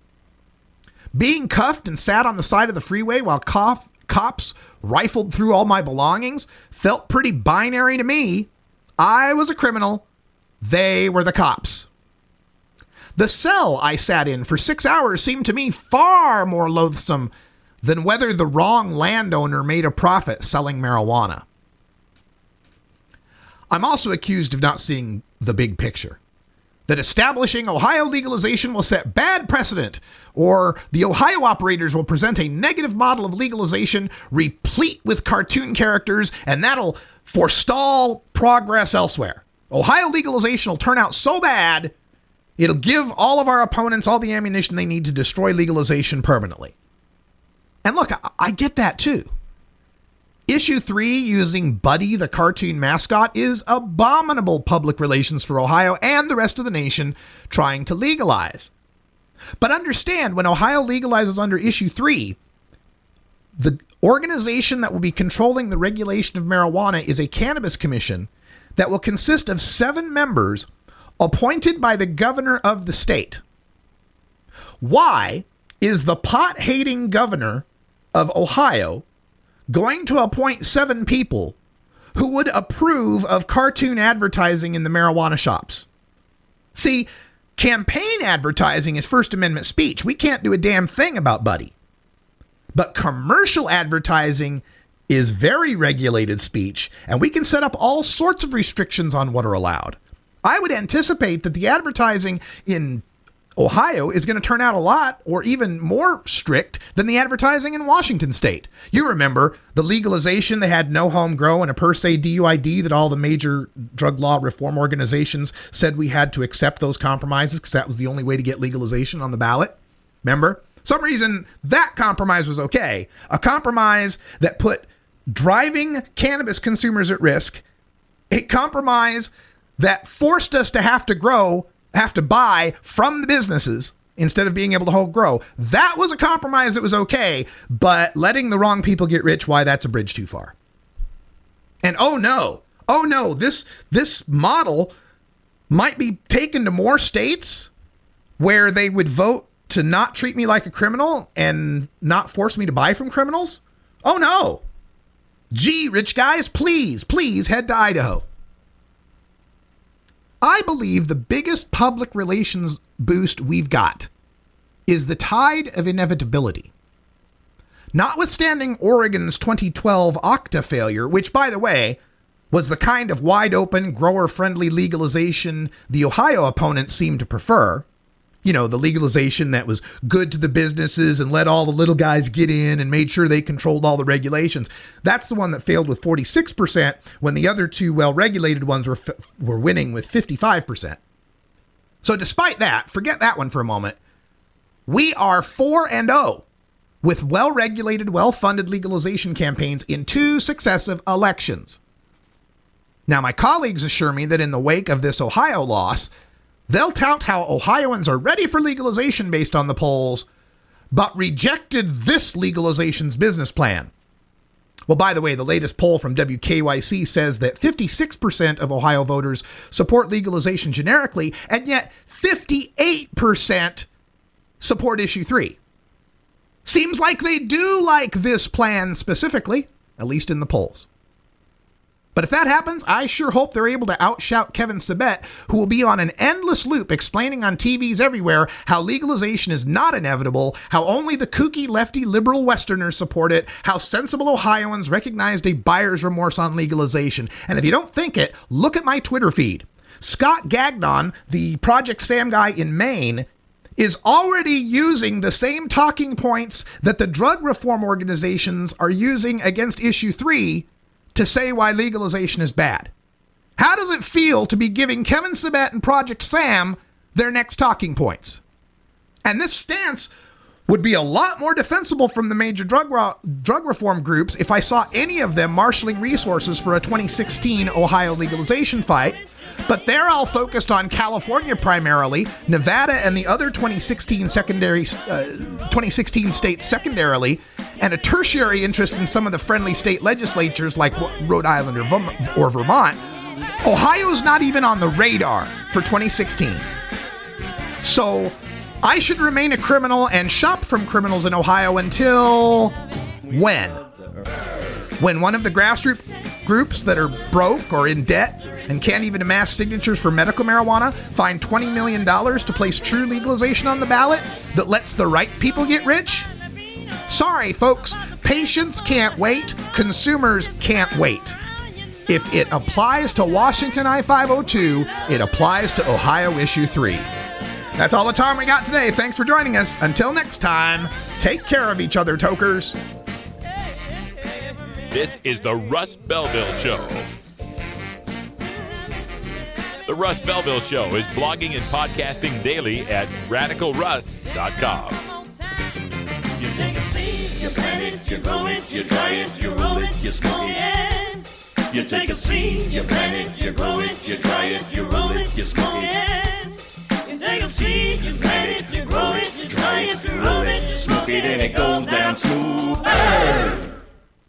Being cuffed and sat on the side of the freeway while cops rifled through all my belongings felt pretty binary to me. I was a criminal. They were the cops. The cell I sat in for 6 hours seemed to me far more loathsome than whether the wrong landowner made a profit selling marijuana. I'm also accused of not seeing the big picture. That establishing Ohio legalization will set bad precedent, or the Ohio operators will present a negative model of legalization replete with cartoon characters, and that'll forestall progress elsewhere. Ohio legalization will turn out so bad, it'll give all of our opponents all the ammunition they need to destroy legalization permanently. And look, I get that too. Issue 3, using Buddy the cartoon mascot, is abominable public relations for Ohio and the rest of the nation trying to legalize. But understand, when Ohio legalizes under Issue 3, the organization that will be controlling the regulation of marijuana is a cannabis commission that will consist of 7 members appointed by the governor of the state. Why is the pot-hating governor of Ohio going to appoint 7 people who would approve of cartoon advertising in the marijuana shops? See, campaign advertising is First Amendment speech. We can't do a damn thing about Buddy. But commercial advertising is very regulated speech, and we can set up all sorts of restrictions on what are allowed. I would anticipate that the advertising in Ohio is going to turn out a lot or even more strict than the advertising in Washington state. You remember the legalization, they had no home grow and a per se DUID, that all the major drug law reform organizations said we had to accept those compromises because that was the only way to get legalization on the ballot. Remember? Some reason that compromise was okay. A compromise that put driving cannabis consumers at risk. A compromise that forced us to have to buy from the businesses instead of being able to whole grow. That was a compromise that was okay, but letting the wrong people get rich, why, that's a bridge too far. And oh no, this model might be taken to more states where they would vote to not treat me like a criminal and not force me to buy from criminals. Oh no. Gee, rich guys, please head to Idaho. I believe the biggest public relations boost we've got is the tide of inevitability. Notwithstanding Oregon's 2012 OCTA failure, which, by the way, was the kind of wide-open, grower-friendly legalization the Ohio opponents seemed to prefer. You know, the legalization that was good to the businesses and let all the little guys get in and made sure they controlled all the regulations. That's the one that failed with 46%, when the other two well-regulated ones were winning with 55%. So despite that, forget that one for a moment, we are 4-0 with well-regulated, well-funded legalization campaigns in 2 successive elections. Now, my colleagues assure me that in the wake of this Ohio loss, they'll tout how Ohioans are ready for legalization based on the polls, but rejected this legalization's business plan. Well, by the way, the latest poll from WKYC says that 56% of Ohio voters support legalization generically, and yet 58% support Issue 3. Seems like they do like this plan specifically, at least in the polls. But if that happens, I sure hope they're able to outshout Kevin Sabet, who will be on an endless loop explaining on TVs everywhere how legalization is not inevitable, how only the kooky, lefty, liberal Westerners support it, how sensible Ohioans recognized a buyer's remorse on legalization. And if you don't think it, look at my Twitter feed. Scott Gagnon, the Project Sam guy in Maine, is already using the same talking points that the drug reform organizations are using against Issue 3 to say why legalization is bad. How does it feel to be giving Kevin Sabet and Project Sam their next talking points? And this stance would be a lot more defensible from the major drug reform groups if I saw any of them marshaling resources for a 2016 Ohio legalization fight. But they're all focused on California primarily, Nevada and the other 2016 states secondarily, and a tertiary interest in some of the friendly state legislatures like Rhode Island or Vermont. Ohio's not even on the radar for 2016. So I should remain a criminal and shop from criminals in Ohio until when? When one of the grassroots groups that are broke or in debt and can't even amass signatures for medical marijuana find $20 million to place true legalization on the ballot that lets the right people get rich? Sorry, folks, patients can't wait, consumers can't wait. If it applies to Washington I-502, it applies to Ohio Issue 3. That's all the time we got today. Thanks for joining us. Until next time, take care of each other, tokers. This is the Russ Belville Show. The Russ Belville Show is blogging and podcasting daily at radicalruss.com. You take a seed, you plant it, you grow it, you dry it, you roll it, you smoke it. You take a seed, you plant it, you grow it, you dry it, you roll it, you smoke it. You take a seed, you plant it, you grow it, you dry it, you roll it, you smoke it, and it goes down smooth.